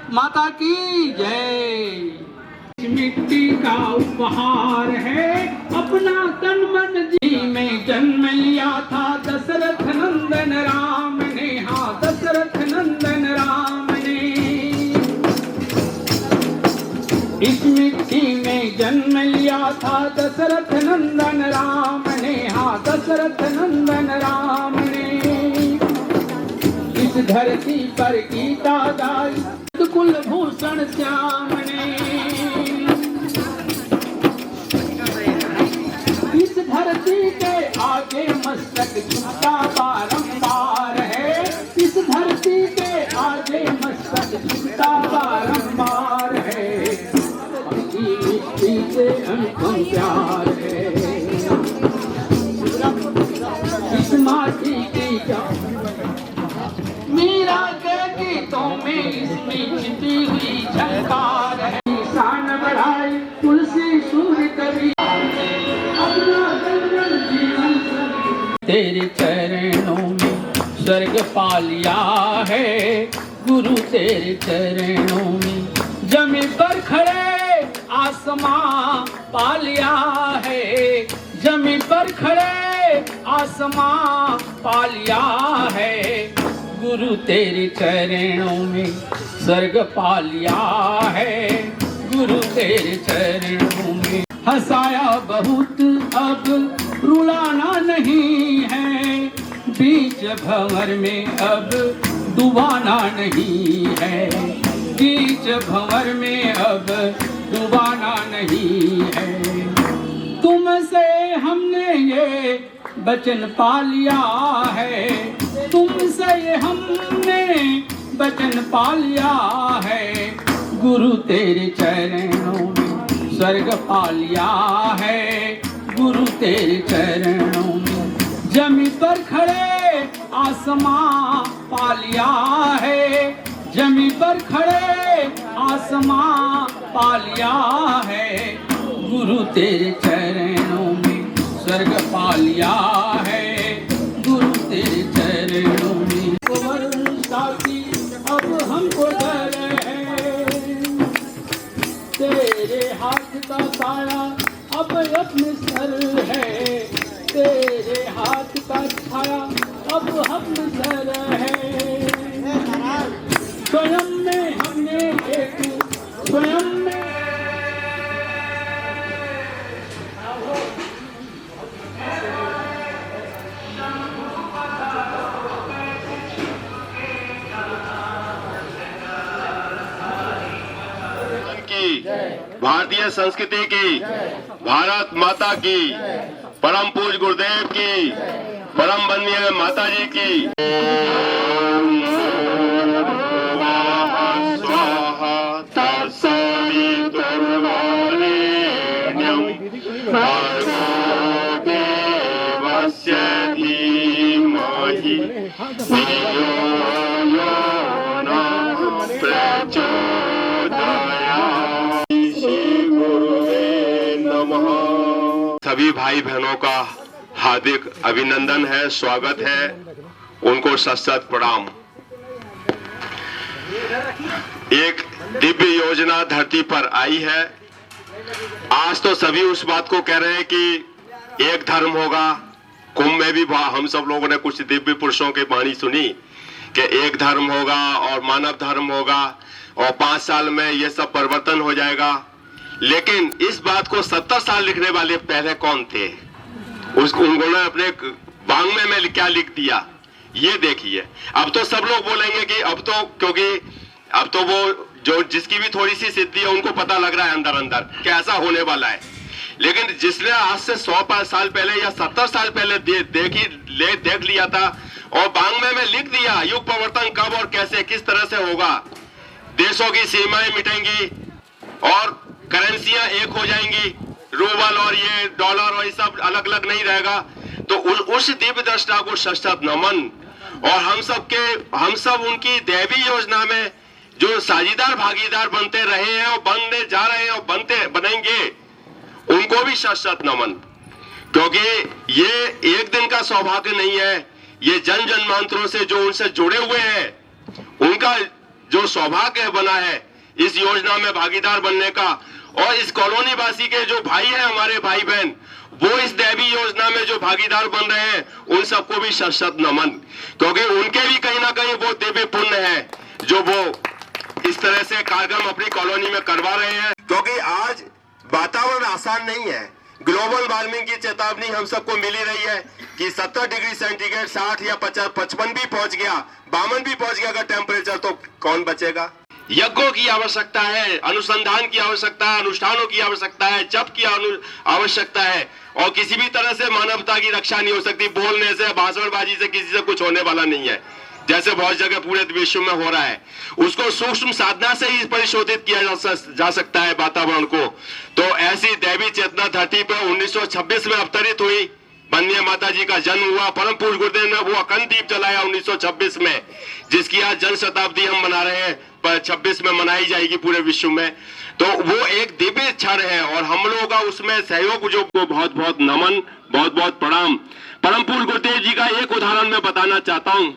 माता की जय। मिट्टी का उपहार है अपना तन मन जी में जन्म लिया था दशरथ नंदन राम ने। हाँ, दशरथ नंदन राम ने इस मिट्टी में जन्म लिया था दशरथ नंदन राम ने। हाँ, दशरथ नंदन राम ने इस धरती पर गीता गाई कुलभूषण श्याम ने। इस धरती के आगे मस्तक झुकता बारंबार है। इस धरती के आगे मस्तक झुकता बारंबार है। मिट्टी से अनुपम प्यार है। इस माटी की जान मीरा के गीतों में इसमें छिपी हुई झंकार है। शान बढ़ाई तुलसी सूर्य कवि अपना जीवन तेरे चरणों में स्वर्ग पा लिया है। गुरु तेरे चरणों में जमी पर खड़े आसमां पा लिया है। जमी पर खड़े आसमां पा लिया है। गुरु तेरे चरणों में स्वर्ग पा लिया है। गुरु तेरे चरणों में हंसाया बहुत अब रुलाना नहीं है। बीच भंवर में अब डुबाना नहीं है। बीच भंवर में अब डुबाना नहीं है। तुमसे हमने ये वचन पा लिया है। तुमसे हमने वचन पा लिया है। गुरु तेरे चरणों में स्वर्ग पा लिया है। गुरु तेरे चरणों में जमी पर खड़े आसमां पा लिया है। जमी पर खड़े आसमां पा लिया है। गुरु तेरे चरणों में स्वर्ग पा लिया है। गुरु तेरे चरणों में साथी अब हमको डर है। तेरे हाथ का साया अब अपने सर है। तेरे हाथ का छाया अब अपने सर है। स्वयं में हमने एक स्वयं में भारतीय संस्कृति की, भारत माता की, परम पूज्य गुरुदेव की, परम वंदनीय माता जी की। सभी भाई बहनों का हार्दिक अभिनंदन है, स्वागत है, उनको सशक्त प्रणाम। एक दिव्य योजना धरती पर आई है। आज तो सभी उस बात को कह रहे हैं कि एक धर्म होगा। कुंभ में भी हम सब लोगों ने कुछ दिव्य पुरुषों की वाणी सुनी कि एक धर्म होगा और मानव धर्म होगा और 5 साल में ये सब परिवर्तन हो जाएगा। लेकिन इस बात को 70 साल लिखने वाले पहले कौन थे? उसको उन्होंने अपने वांग्मय में क्या लिख दिया, ये देखिए। अब तो सब लोग बोलेंगे कि अब तो, क्योंकि अब तो वो जो जिसकी भी थोड़ी सी सिद्धि है उनको पता लग रहा है अंदर अंदर कि ऐसा होने वाला है। लेकिन जिसने आज से 100 साल पहले या 70 साल पहले देख लिया था और वांग्मय में लिख दिया युग परिवर्तन कब और कैसे किस तरह से होगा, देशों की सीमाएं मिटेंगी और करेंसियां एक हो जाएंगी, रूबल और ये डॉलर और ये सब अलग अलग नहीं रहेगा, तो उस दिव्य दृष्टा को सशक्त नमन। और हम सब उनकी दैवी योजना में जो साझीदार भागीदार बनते रहे हैं और बनने जा रहे हैं और बनेंगे, उनको भी सशक्त नमन। क्योंकि ये एक दिन का सौभाग्य नहीं है, ये जन जन्मांतरों से जो उनसे जुड़े हुए हैं उनका जो सौभाग्य बना है इस योजना में भागीदार बनने का, और इस कॉलोनी वासी के जो भाई हैं, हमारे भाई बहन, वो इस दैवी योजना में जो भागीदार बन रहे हैं, उन सबको भी शत शत नमन, क्योंकि उनके भी कहीं ना कहीं वो दिव्य पुण्य है जो वो इस तरह से कार्यक्रम अपनी कॉलोनी में करवा रहे हैं। क्योंकि आज वातावरण आसान नहीं है, ग्लोबल वार्मिंग की चेतावनी हम सबको मिली रही है कि 70 डिग्री सेंटीग्रेड 60 या 55 भी पहुंच गया, 52 भी पहुंच गया अगर टेम्परेचर, तो कौन बचेगा। यज्ञों की आवश्यकता है, अनुसंधान की आवश्यकता है, अनुष्ठानों की आवश्यकता है, जप की आवश्यकता है, और किसी भी तरह से मानवता की रक्षा नहीं हो सकती। बोलने से, भाषणबाजी से किसी से कुछ होने वाला नहीं है, जैसे बहुत जगह पूरे विश्व में हो रहा है। उसको सूक्ष्म साधना से ही परिशोधित किया जा सकता है वातावरण को। तो ऐसी दैवी चेतना धरती पर 1926 में अवतरित हुई, वंदे माता जी का जन्म हुआ, परम पूज्य गुरुदेव ने वो अखंड दीप जलाया 1926 में, जिसकी आज जन शताब्दी हम मना रहे हैं, पर 26 में मनाई जाएगी पूरे विश्व में। तो वो एक दिव्य क्षण है, और हम लोगों का उसमें सहयोग जो को बहुत बहुत नमन, बहुत बहुत प्रणाम। परम पूज्य गुरुदेव जी का एक उदाहरण मैं बताना चाहता हूं,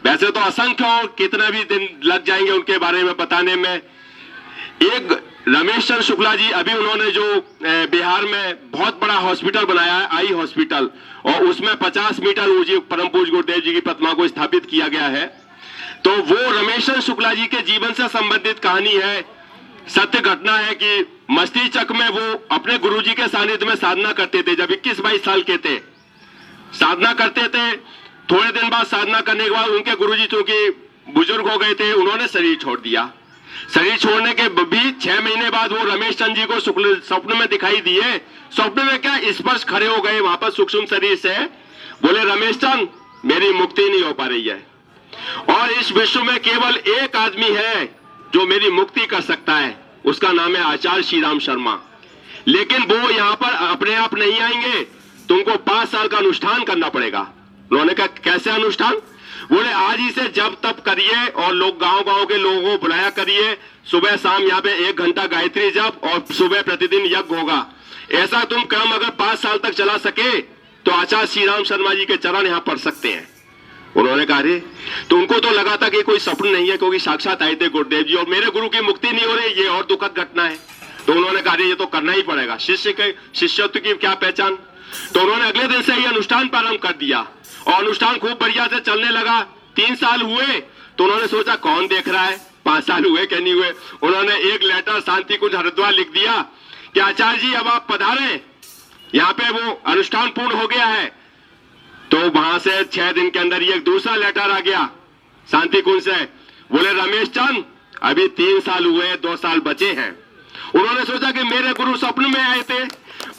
वैसे तो असंख्य और कितना भी दिन लग जाएंगे उनके बारे में बताने में। एक रमेश चंद्र शुक्ला जी, अभी उन्होंने जो बिहार में बहुत बड़ा हॉस्पिटल बनाया है, आई हॉस्पिटल, और उसमें 50 मीटर ऊंची परम पूज्य गुरुदेव जी की प्रतिमा को स्थापित किया गया है। तो वो रमेश चंद्र शुक्ला जी के जीवन से संबंधित कहानी है। सत्य घटना है कि मस्तिष्क में वो अपने गुरुजी के सानिध्य में साधना करते थे, जब 21-22 साल के थे, साधना करते थे। थोड़े दिन बाद साधना करने के बाद उनके गुरुजी चूंकि बुजुर्ग हो गए थे, उन्होंने शरीर छोड़ दिया। शरीर छोड़ने के भी 6 महीने बाद वो रमेश चंद्र जी को स्वप्न में दिखाई दिए। स्वप्न में क्या, स्पर्श खड़े हो गए वहां पर सूक्ष्म शरीर से, बोले रमेश चंद्र मेरी मुक्ति नहीं हो पा रही है, और इस विश्व में केवल एक आदमी है जो मेरी मुक्ति कर सकता है, उसका नाम है आचार्य श्री राम शर्मा। लेकिन वो यहाँ पर अपने आप नहीं आएंगे, तुमको 5 साल का अनुष्ठान करना पड़ेगा। उन्होंने कहा कैसे अनुष्ठान? बोले आज ही से जब तप करिए, और लोग गांव-गांव के लोगों को बुलाया करिए, सुबह शाम यहाँ पे 1 घंटा गायत्री जप, और सुबह प्रतिदिन यज्ञ होगा। ऐसा तुम क्रम अगर 5 साल तक चला सके तो आचार्य श्री राम शर्मा जी के चरण यहाँ पढ़ सकते हैं। उन्होंने कहा अरे, तो उनको तो लगा था कि कोई स्वप्न नहीं है, क्योंकि साक्षात आए थे गुरुदेव जी, और मेरे गुरु की मुक्ति नहीं हो रही, ये और दुखद घटना है। तो उन्होंने कहा ये तो करना ही पड़ेगा, शिष्य के शिष्यत्व की क्या पहचान। तो उन्होंने अगले दिन से ही अनुष्ठान प्रारंभ कर दिया, और अनुष्ठान खूब बढ़िया से चलने लगा। 3 साल हुए तो उन्होंने सोचा कौन देख रहा है, 5 साल हुए क्या नहीं हुए। उन्होंने एक लेटर शांति कुंज हरिद्वार लिख दिया कि आचार्य जी अब आप पधारें, यहाँ पे वो अनुष्ठान पूर्ण हो गया है। तो वहां से 6 दिन के अंदर एक दूसरा लेटर आ गया शांति कुंज से, बोले रमेश चंद अभी 3 साल हुए, 2 साल बचे हैं। उन्होंने सोचा कि मेरे गुरु स्वप्न में आए थे,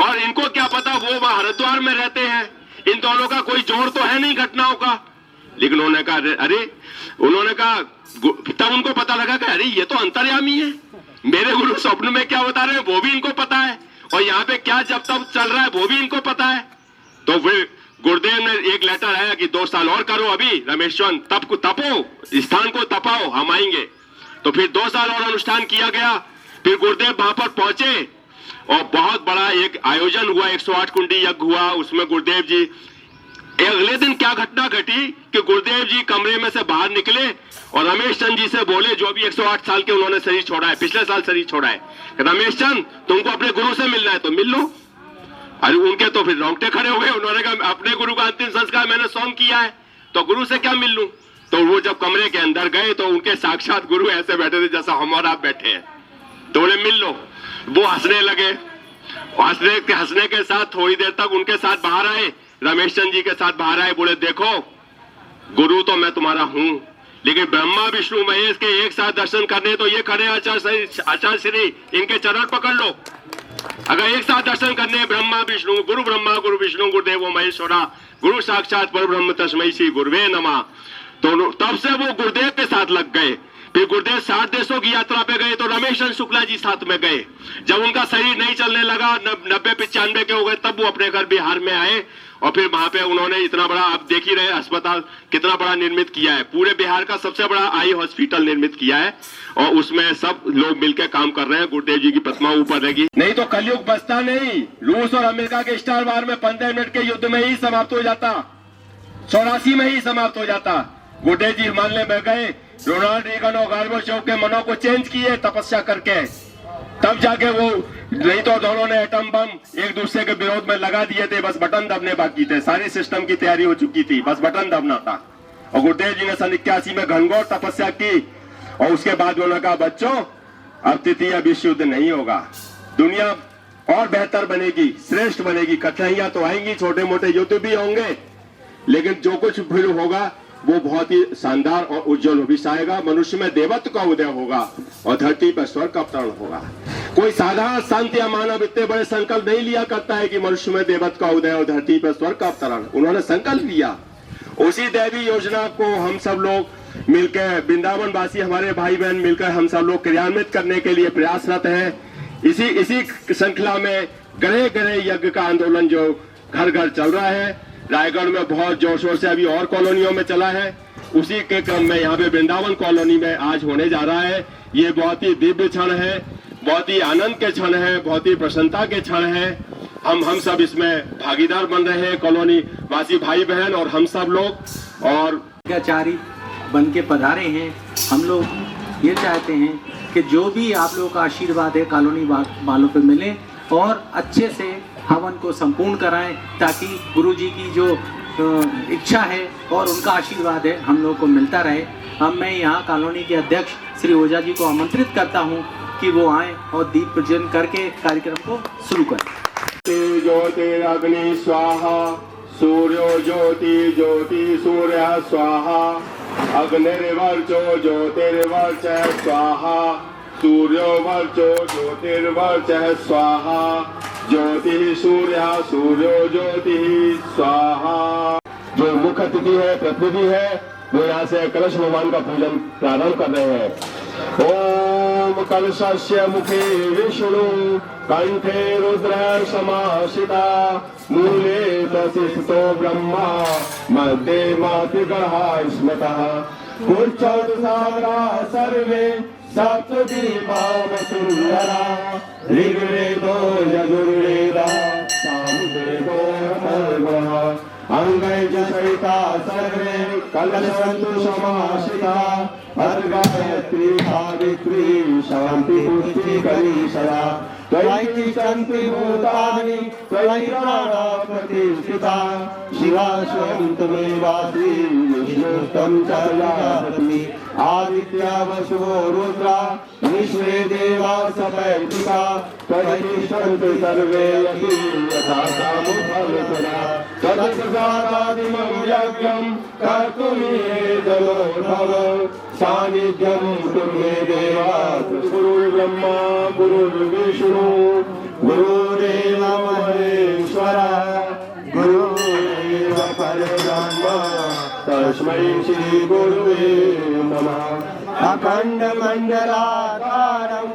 और इनको क्या पता वो वहां हरिद्वार में रहते हैं, इन दोनों का कोई जोड़ तो है नहीं घटनाओं का। लेकिन उन्होंने कहा अरे, उन्होंने कहा, तब उनको पता लगा कि अरे ये तो अंतर्यामी है, मेरे गुरु स्वप्न में क्या बता रहे हैं वो भी इनको पता है, और यहाँ पे क्या जब तब चल रहा है वो भी इनको पता है। तो फिर गुरुदेव ने एक लेटर आया कि 2 साल और करो, अभी रमेश्वर तप को तपो, स्थान को तपाओ, हम आएंगे। तो फिर 2 साल और अनुष्ठान किया गया। फिर गुरुदेव वहां पर पहुंचे, और बहुत बड़ा एक आयोजन हुआ, 108 कुंडी यज्ञ हुआ। उसमें गुरुदेव जी, अगले दिन क्या घटना घटी कि गुरुदेव जी कमरे में से बाहर निकले और रमेश चंद जी से बोले, जो अभी 108 साल के उन्होंने शरीर छोड़ा है, पिछले साल शरीर छोड़ा है, रमेश चंद तुमको अपने गुरु से मिलना है तो मिल लो। अरे उनके तो फिर रोंगटे खड़े हो गए। उन्होंने कहा अपने गुरु का अंतिम संस्कार मैंने स्वयं किया है, तो गुरु से क्या मिल लूं। तो वो जब कमरे के अंदर गए तो उनके साक्षात गुरु ऐसे बैठे थे जैसा हम और आप बैठे हैं। तो बोले मिल लो। वो हंसने लगे, हंसने के साथ थोड़ी देर तक उनके साथ बाहर आए, रमेश चंद जी के साथ बाहर आए। बोले देखो गुरु तो मैं तुम्हारा हूं, लेकिन ब्रह्मा विष्णु महेश के एक साथ दर्शन करने तो ये खड़े आचार्य श्री, इनके चरण पकड़ लो। अगर एक साथ दर्शन करने ब्रह्मा विष्णु, गुरु ब्रह्मा गुरु विष्णु गुरुदेव महेश्वरा, गुरु साक्षात परब्रह्म तस्मै श्री गुरुवे नमः। तो तब से वो गुरुदेव के साथ लग गए। फिर गुरुदेव 60 देशों की यात्रा पे गए तो रमेश चंद्र शुक्ला जी साथ में गए। जब उनका शरीर नहीं चलने लगा, 90-95 के हो गए, तब वो अपने घर बिहार में आए, और फिर वहां पे उन्होंने इतना बड़ा, आप देख ही रहे अस्पताल कितना बड़ा निर्मित किया है, पूरे बिहार का सबसे बड़ा आई हॉस्पिटल निर्मित किया है, और उसमें सब लोग मिलकर काम कर रहे हैं। गुरुदेव जी की प्रतिमा ऊपर रहेगी। नहीं तो कलयुग बचता नहीं। रूस और अमेरिका के स्टार वार में 15 मिनट के युद्ध में ही समाप्त हो जाता, 84 में ही समाप्त हो जाता। गुरुदेव जी हिमालय में गए, रोनाल्ड रीगन और गोर्बाचोव के मनों को चेंज किए तपस्या करके, तब जाके वो, नहीं तो दोनों ने एटम बम एक दूसरे के विरोध में लगा दिए थे, बस बटन दबने बाकी थे, सारी सिस्टम की तैयारी हो चुकी थी, बस बटन दबना था। और गुरुदेव जी ने सन 81 में घनघोर तपस्या की और उसके बाद उन्होंने कहा बच्चों अब तृतीय विश्व युद्ध नहीं होगा, दुनिया और बेहतर बनेगी, श्रेष्ठ बनेगी। कठिनाइयां तो आएंगी, छोटे मोटे युद्ध भी होंगे, लेकिन जो कुछ फिर होगा वो बहुत ही शानदार और उज्जवल भविष्य आएगा। मनुष्य में देवत्व का उदय होगा और धरती पर स्वर्ग का अवतरण होगा। कोई साधारण संत या मानव इतने बड़े संकल्प नहीं लिया करता है कि मनुष्य में देवत्व का उदय और धरती पर स्वर्ग का अवतरण। उन्होंने संकल्प लिया, उसी दैवी योजना को हम सब लोग मिलकर, वृंदावन वासी हमारे भाई बहन मिलकर हम सब लोग क्रियान्वित करने के लिए प्रयासरत है। इसी श्रृंखला में गृह गृह यज्ञ का आंदोलन जो घर घर चल रहा है, रायगढ़ में बहुत जोर शोर से अभी और कॉलोनियों में चला है, उसी के क्रम में यहाँ पे वृंदावन कॉलोनी में आज होने जा रहा है। ये बहुत ही दिव्य क्षण है, बहुत ही आनंद के क्षण है, बहुत ही प्रसन्नता के क्षण है। हम सब इसमें भागीदार बन रहे हैं, कॉलोनी वासी भाई बहन और हम सब लोग, और आचार्य बन के पधारे हैं। हम लोग ये चाहते हैं कि जो भी आप लोगों का आशीर्वाद है कॉलोनी वालों पे मिले और अच्छे से हवन को संपूर्ण कराएं, ताकि गुरु जी की जो इच्छा है और उनका आशीर्वाद है हम लोगों को मिलता रहे। अब मैं यहाँ कॉलोनी के अध्यक्ष श्री ओझा जी को आमंत्रित करता हूँ कि वो आएँ और दीप प्रज्वलन करके कार्यक्रम को शुरू करें। ज्योतिरग्नि स्वाहा, सूर्यो ज्योति ज्योति सूर्य स्वाहा, अग्निर्वर्चो ज्योतिर्वर्चः स्वाहा, सूर्यो वर्चो ज्योतिर्वर्चः स्वाहा, ज्योति सूर्य सूर्यो ज्योति स्वाहा। जो मुख्य अतिथि है, प्रतिनिधि है, वो यहाँ से कलश भगवान का पूजन प्रारंभ कर रहे हैं। ओम कलशस्य मुखे विष्णु, कंठे रुद्र समाश्रिता, मूले वसिष्ठो ब्रह्मा, मध्ये मातृगर्भा स्मृतः, कुर्चौतसागरा सर्वे सप्तदीपाव सुंदरा, ऋग्वेदो यजुर्वेदः सामवेदो अथर्वणः, अंगैः सहिता सर्वे कलशन्तु समाश्रिता, अर्गायत्री सावित्री शांति पुष्टिकरी सदा, त्वयि तिष्ठन्ति भूतानि त्वयि प्राणा प्रतिष्ठिता, शिवा स्वयं त्वमेवासि विष्णुस्त्वं च प्रजापतिः, आदित्या वसुवो रुद्रा विश्वे देवा सपैत्रिका, त्वयि तिष्ठन्ति सर्वे यदि यथा कामुपवितरा, तदप्रसादादिमं यज्ञं कर्तुमेतदोद्भव, सानिध्यं कुर्मे देवा, गुरुर्ब्रह्मा गुरुर्विष्णु गुरुरेव महेश्वरः, गुरुरेव परब्रह्म तस्मै श्री गुरुवे नमः। अखण्डमण्डलाकारं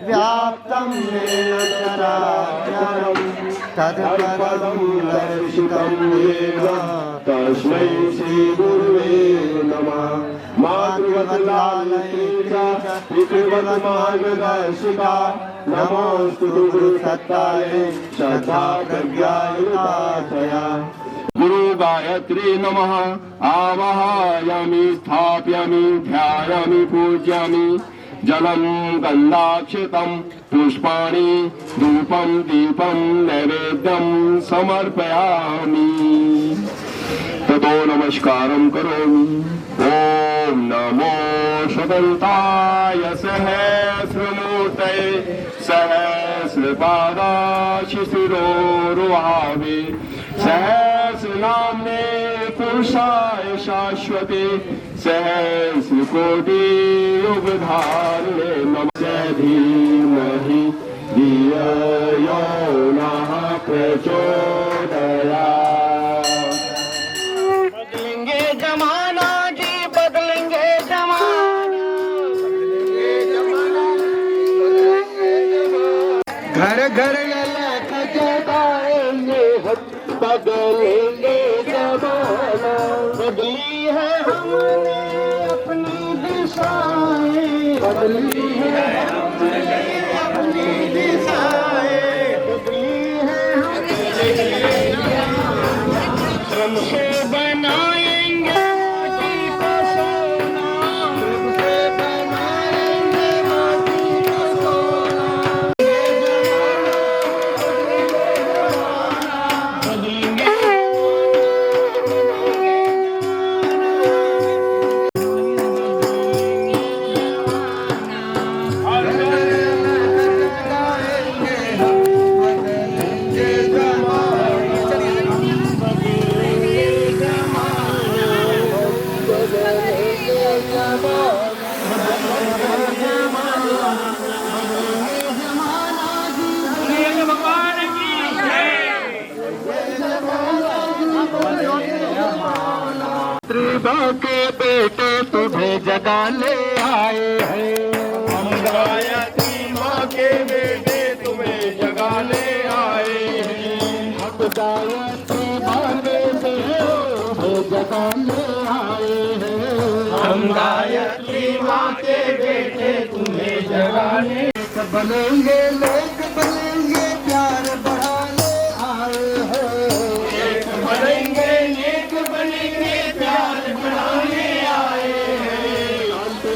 व्याप्तं येन चराचरं, तत्पदं दर्शितं येन तस्मै श्री गुरुवे नमः। मातृवत्लालयिका पितृवत् मार्गदर्शिका, नमोऽस्तु गुरुसत्तायै श्रद्धा प्रज्ञायुतातया। गुरु गायत्री नमः। आवाहयामि स्थापयामि ध्यायामि पूजयामि, जलं गन्धाक्षतं पुष्पाणि धूपं दीपं नैवेद्यं समर्पयामि, ततो नमस्कारं करोमि। ओम नमो शतन्ताय सहस्रमूर्तये, सहस्रपादाशिशिरोरुहावे, सहस्रनाम्ने पुरुषाय शाश्वते, सहस्रकोटि युगधारिणे नमः। धीमहि धियो यो नः प्रचोदयात्। घर घर अलख जगाएंगे, बदलेंगे जमाना, बदली है हमने अपनी दिशाएं, बदली है हमने अपनी दिशाएं, बदली है श्रम से बनाएंगे माटी का सोना, तुम्हें जगाने आए हैं। हम गायत्री माँ के बेटे तुम्हें जगाने आए हैं। हम गायत्री माँ के बेटे तुम्हें जगाने आए हैं। हम गायत्री माँ के बेटे तुम्हें जगाने बनेंगे, लोग बनेंगे, प्यार बढ़ाने आए हैं। एक बनेंगे, नेक बनेंगे, प्यार बढ़ाने आए हैं।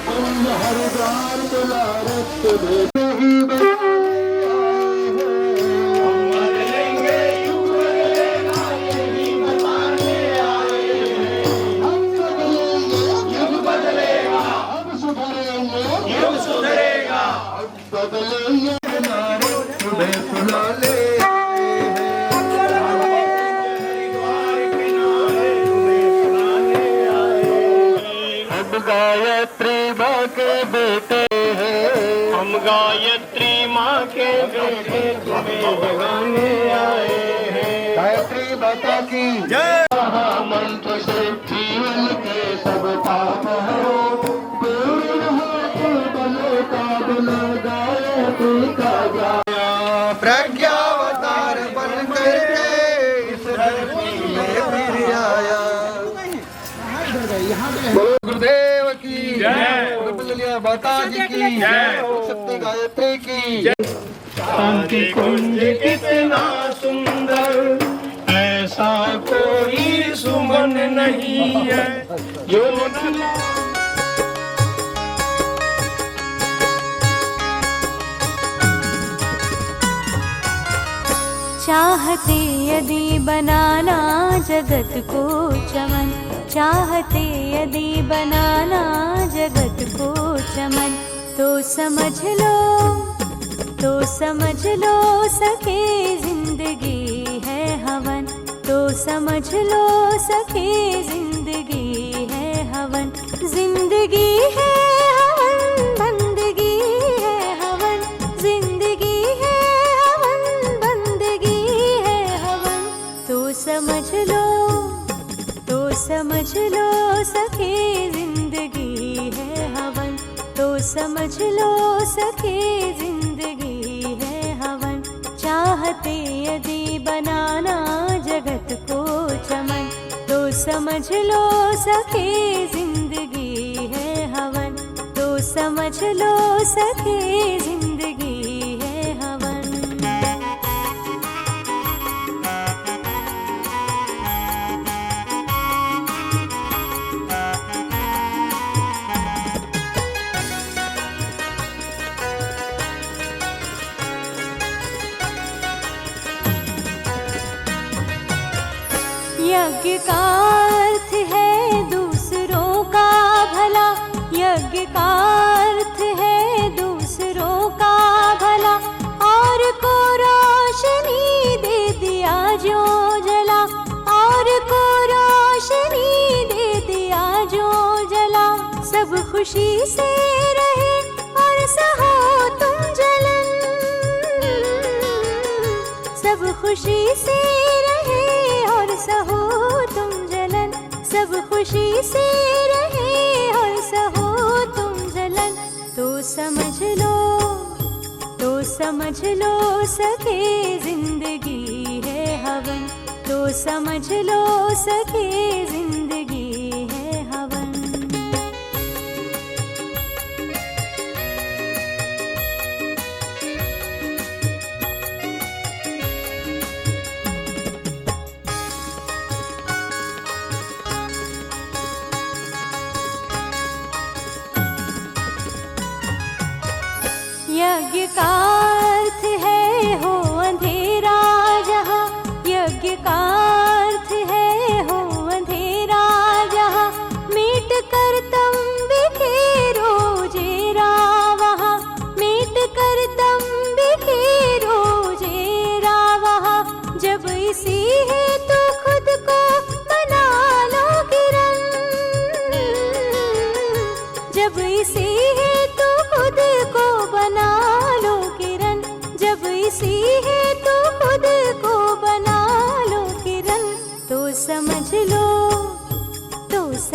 तुम हर बार बुला रखते ही बदलेंगे, युग बदलेगा यही बताने आए हैं। हम बदलेंगे, युग बदलेगा, हम सुधरेंगे, युग सुधरेगा, बदलेंगे नारे तुम्हें सुनाने आए हैं। हरिद्वार किनारे तुम्हें सुनाने आए हैं। हम गायत्री माँ के बेटे हैं। हम गायत्री माँ के बेटे तुम्हें जगाने आए हैं। गायत्री माता की जय। मंत्र से जीवन के सब पाप हरो, प्रज्ञावतार बन करके इस धरती में फिर आया। गुरुदेव की जय, माता जी की जय, शक्ति गायत्री की जय। शांति कुंज कितना सुंदर, ऐसा कोई सुमन नहीं है जो चाहते यदि बनाना जगत को चमन, चाहते यदि बनाना जगत को चमन, तो समझ लो, तो समझ लो सके जिंदगी है हवन, तो समझ लो सके जिंदगी है हवन, जिंदगी है हवन, बंदगी है हवन, जिंदगी है हवन, बंदगी है हवन, तो समझ लो, तो समझ लो सके जिंदगी है हवन, तो समझ लो सके जिंदगी है हवन, चाहते यदि बनाना जगत को चमन, तो समझ लो सके जिंदगी है हवन, तो समझ लो सके जिंदगी है हवन। यज्ञ का अर्थ है दूसरों का भला, यज्ञ का अर्थ है दूसरों का भला, और को रोशनी दे दिया जो जला, और को रोशनी दे दिया जो जला, सब खुशी से रहे और सहो तुम जलन, सब खुशी से रहे और सहो तुम जलन, सब खुशी से रहे और सहो तुम जलन, तो समझ लो, तो समझ लो सके जिंदगी है हवन, तो समझ लो सके जिंदगी है हवन। यज्ञ का अर्थ है हो अंधेरा जहाँ, यज्ञ का अर्थ है हो अंधेरा जहाँ, मीट कर तम बिखेरो जेरा वहाँ, मीट कर तम बिखेरो जेरा वहाँ, जब इसी है तो खुद को बना लो किरण, जब इसी है तो खुद को बना लो किरण,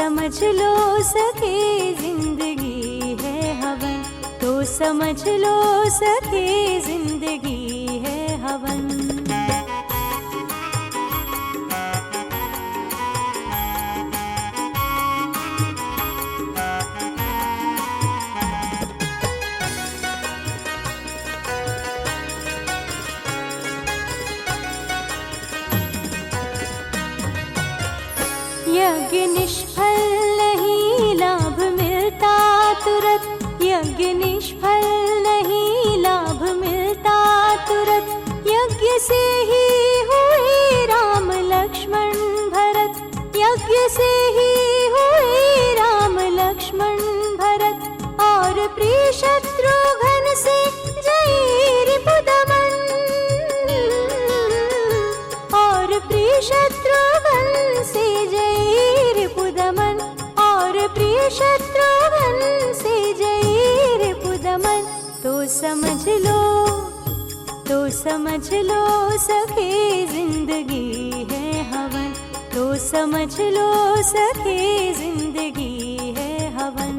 समझ लो सखी जिंदगी है हवन, तो समझ लो सखी जिंदगी है हवन। यज्ञ निष्फल नहीं लाभ मिलता तुरत, यज्ञ निष्फल नहीं लाभ मिलता तुरत, यज्ञ से ही हुए राम लक्ष्मण भरत, यज्ञ से ही हुए राम लक्ष्मण भरत, और प्रिय शत्रुघ्न से जय रिपुदमन, और प्रिय शत्रुघ्न से जय रिपुदमन, और प्रिय शत्रुघ्न से जय रिपुदमन। तो समझ लो, तो समझ लो सखी जिंदगी है हवन, तो समझ लो सखी जिंदगी है हवन।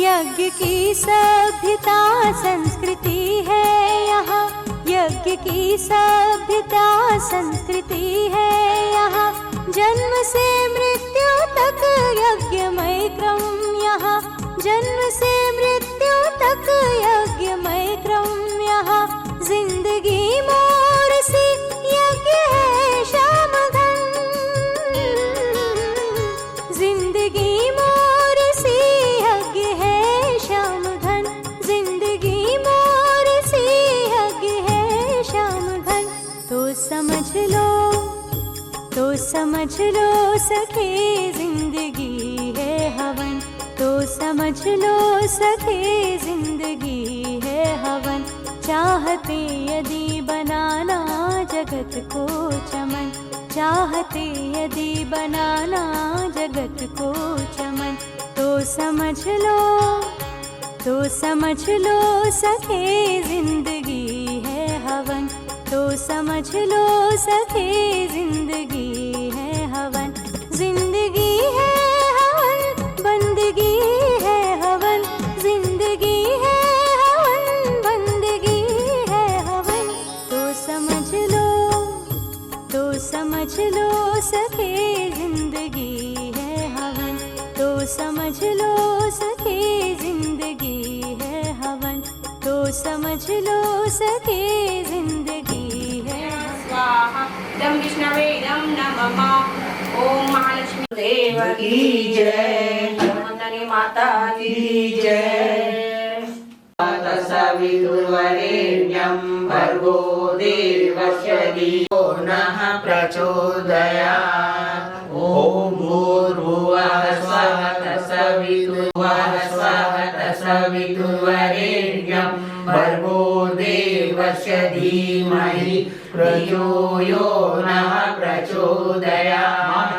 यज्ञ की सभ्यता संस्कृति है यहाँ, यज्ञ की सभ्यता संस्कृति है यहाँ, जन्म से मृत्यु तक यज्ञमय क्रम यहाँ, जन्म से मृत्यु तक यज्ञमय क्रम यहाँ, जिंदगी मोर सी यज्ञ है श्याम धन, जिंदगी मोर सी यज्ञ है श्याम धन, जिंदगी मोर सी यज्ञ है श्याम धन। तो समझ लो, तो समझ लो सखी जिंदगी है हवन, तो समझ लो सखी जिंदगी है हवन। चाहते यदि बनाना जगत को चमन, चाहते यदि बनाना जगत को चमन, तो समझ लो, तो समझ लो सखी जिंदगी है हवन, तो समझ लो सखी जिंदगी है हवन। जिंदगी है हवन, बंदगी है हवन, जिंदगी है हवन, बंदगी है हवन। तो समझ लो, तो समझ लो सखी जिंदगी है हवन, तो समझ लो सखी जिंदगी है हवन, तो समझ लो सखी जिंदगी है हवन। स्वाहा दम विष्णवे दम नमः। ओम महालक्ष्मी देव की जय, वंदनी माता की जय। सवितुर्वरेण्यं भर्गो देवस्य धियो नः प्रचोदयात्। ॐ भूर्भुवः स्वः तत्सवितुर्वः स्वः तत्सवितुर्वरेण्यं भर्गो देवस्य धीमहि धियो यो नः प्रचोदयात्।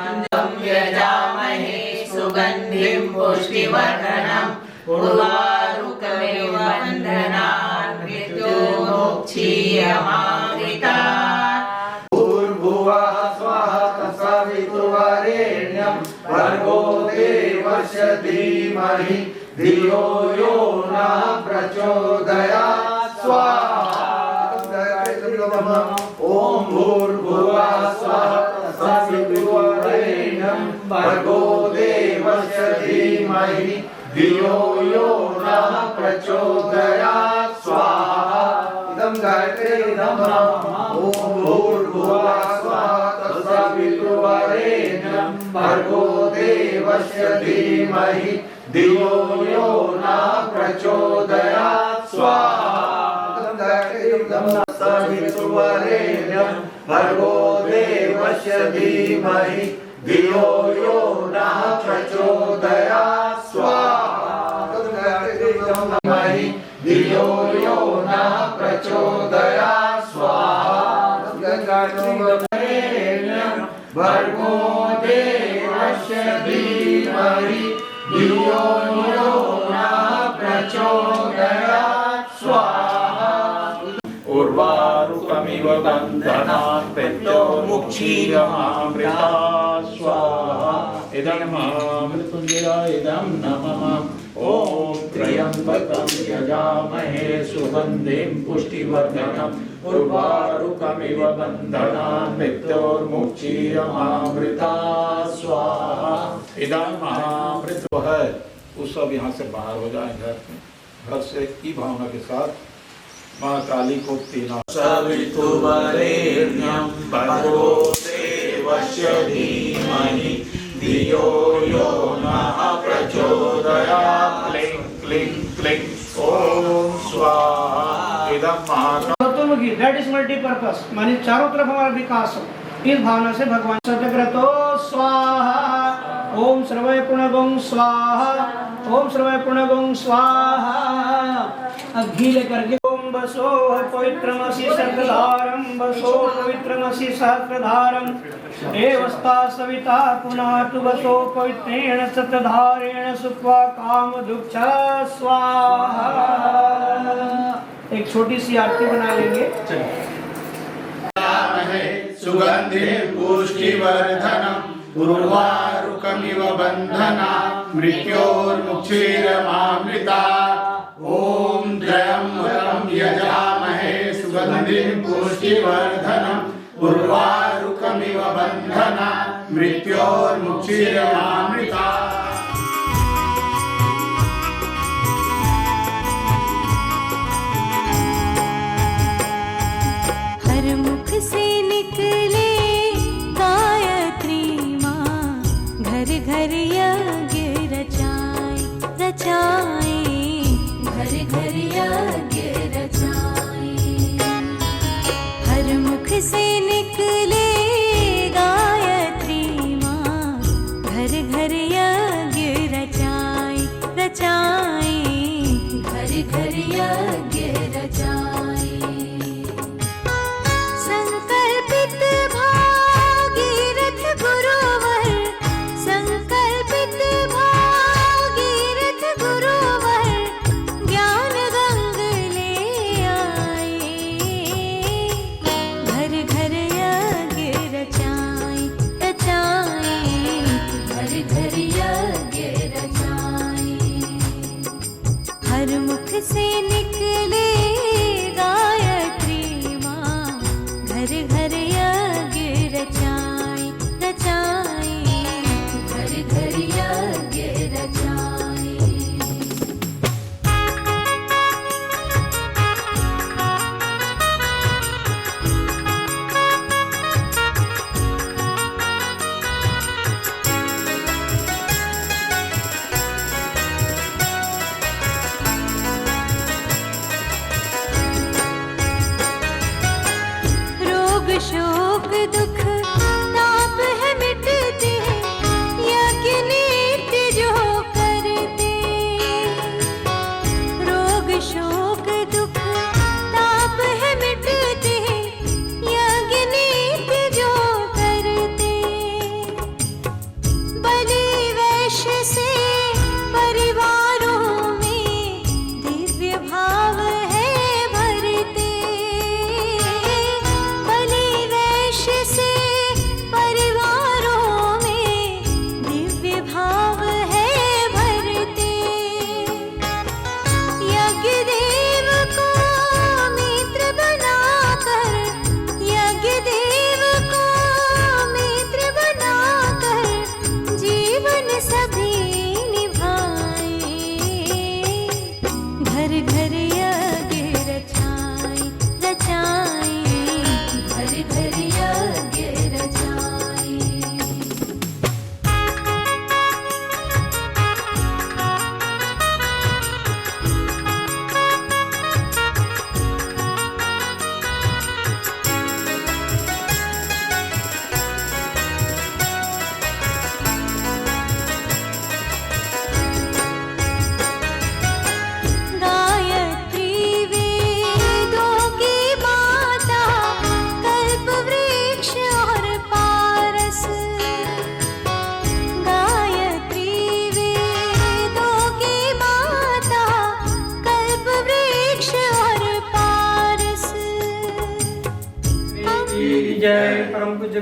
यजामहे सुगन्धिं पुष्टिवर्धनम् उर्वारुकमेव बन्धनान् मृत्योर्मुक्षीयमामृतात्। भूर्भुवः स्वः तत्सवितुर्वरेण्यं भर्गो देवस्य धीमहि धियो यो नः प्रचोदयात्। स्वाहा ओम भूर्भुवः स्वः तत्सवितुर्वरेण्यं भर्गो देवस्य धीमहि धियो यो नः प्रचोदयात्। स्वाहा इदं गायत्री नमः। ओम भूर्भुवः स्वः तत्सवितुर्वरेण्यं भर्गो देवस्य धीमहि धियो यो नः प्रचोदयात्। स्वाहा इदं गायत्री नमः। सवितुर्वरेण्यं भर्गो देवस्य धीमहि धियो यो नः प्रचोदयात्। स्वाहा धियो यो नः प्रचोदयात्। स्वाहा यो न प्रचोदयात् स्वाहा उर्वारुकमिव बन्धनात् मृत्योर्मुक्षीयमामृता स्वाहा इदं मृत्युञ्जय इदं नमः ॐ त्र्यम्बकं यजामहे सुगन्धिं पुष्टिवर्धनम् उर्वारुकमिव बन्धनात् मृत्योर्मुक्षीयमामृता स्वाहा इदं महामृत्यु है। वो सब यहाँ से बाहर हो जाए घर से की भावना के साथ माँ काली को तीना सवितुर्वरेण्यं भर्गो देवस्य धीमहि धियो यो नः प्रचोदयात् क्लीं क्लीं क्लीं ओम स्वाहा इदं चतुर्मुखी दैट इज मल्टीपर्पस माने चारों तरफ हमारा विकास हो। इस भावना से भगवान सत्यव्रतो स्वाहा ओम सर्वय पुण्यगं स्वाहा ओम सर्वय पुण्यगं स्वाहा। अब घी लेकर के ओम बसो पवित्रमसि सहस्रधारं बसो पवित्रमसि सहस्रधारं देवस्ता सविता पुनः तु बसो पवित्रेण सतधारेण सुत्वा कामदुक्ष स्वाहा। एक छोटी सी आरती बना लेंगे। सुगन्धिं पुष्टिवर्धनम् उर्वारुकमिव बन्धनात् मृत्योर्मुक्षीयमामृता ॐ त्र्यम्बकं यजामहे सुगन्धिं पुष्टिवर्धनम् उर्वारुकमिव बन्धनात् मृत्योर्मुक्षीयमामृता। हर मुख से निकले गायत्री माँ घर घर यज्ञ रचाए रचाए घर घर यज्ञ रचाए। हर मुख से निकले गायत्री माँ घर घर यज्ञ रचाए रचाए घर घर यज्ञ रचाए। संकल्पित भागीरथ गुरुवर संकल्पित भागीरथ गुरुवर ज्ञान गंग ले आए। घर घर यज्ञ रचाए रचाए घर घर यज्ञ रचाए। हर मुख से निकले गायत्री माँ घर घर यज्ञ रचाए रचाए घर घर यज्ञ रचाए।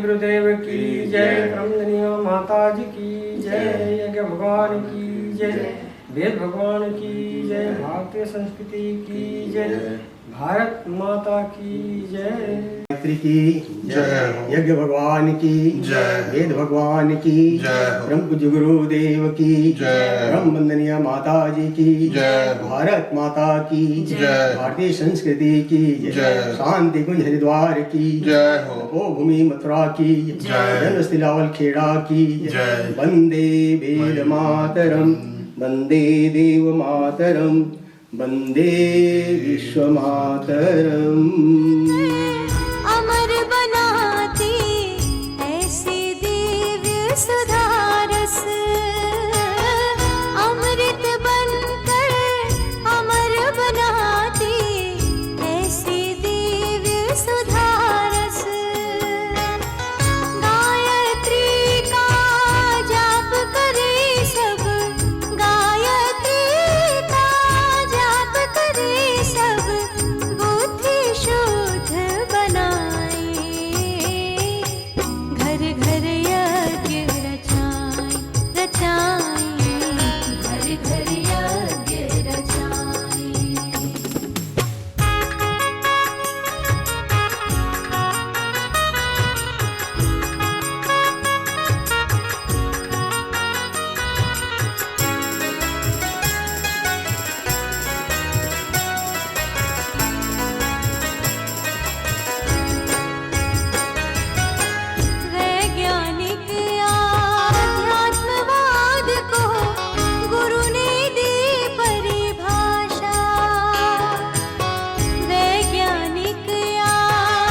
गुरुदेव की जय, ब्रह्मदनी माता जी की जय, यज्ञ भगवान की जय, वेद भगवान की जय, भारतीय संस्कृति की जय, भारत माता की जय। की जय, यज्ञ भगवान की जय, वेद भगवान की जय, ब्रह्म पूज्य गुरुदेव की जय, ब्रह्म वंदनीय माता जी की जय, भारत माता की जय, भारतीय संस्कृति की जय, शांति कुंज हरिद्वार की जय हो, ओ भूमि मथुरा की जय, जन्मस्थली लावल खेड़ा की जय, वंदे वेद मातरम, वंदे देव मातरम, वंदे विश्व मातरम। अमर बनाती ऐसी दिव्य सुधारस, अमृत बनकर अमर बनाती ऐसी दिव्य सुधारस। गायत्री का जाप करे सब, गायत्री का जाप करे सब, बुद्धि शुद्ध बनाए, घर घर यज्ञ रचाए रचाए, घर घर यज्ञ रचाए। वैज्ञानिक आध्यात्मवाद को गुरु ने दी परिभाषा, वैज्ञानिक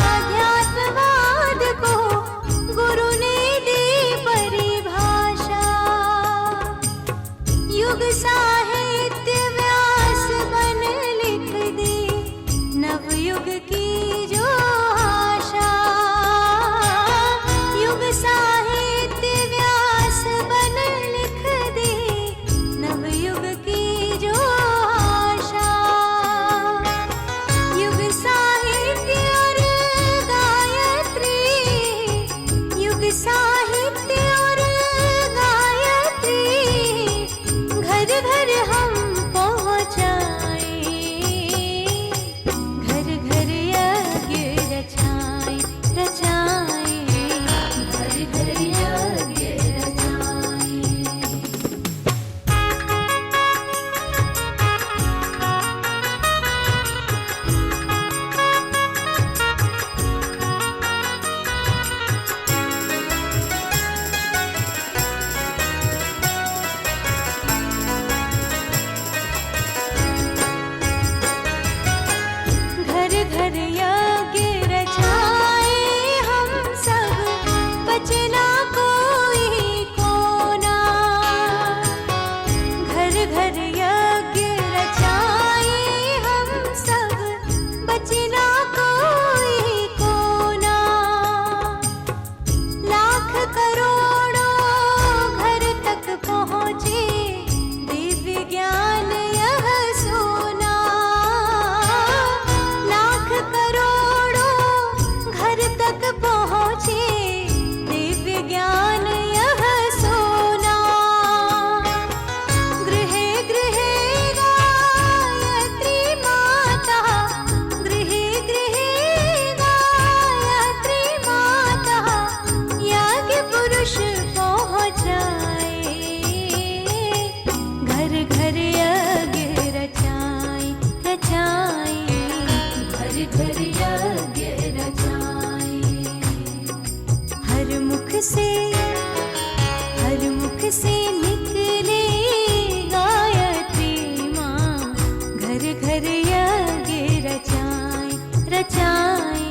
आध्यात्मवाद को गुरु ने दी परिभाषा। युग साहित्य व्यास बन लिख दी नवयुग की जो आशा, युग साहित्य व्यास बन लिख दी नवयुग की जो आशा। युग साहित्य और गायत्री, युग साहित्य और गायत्री, घर घर हम पहुँचाए, घर घर यज्ञ रचाए रचाए, घर घर यज्ञ रचाए। घर घर यज्ञ रचाए हम सब, बचे ना कोई कोना। घर घर यज्ञ रचाए हम सब, बचे ना कोई कोना। लाख करोड़ों घर तक पहुँचे दिव्य ज्ञान यह सोना। लाख करोड़ों घर तक पहुँचे दिव्य ज्ञान यह सोना। गृहे गृहे गायत्री माता, गृहे गृहे गायत्री माता, यज्ञ पुरुष पहुँचाए, घर घर यज्ञ रचाए रचाए, घर घर यज्ञ रचाए। हर मुख से निकले गायत्री माँ, घर घर यज्ञ रचाए रचाए,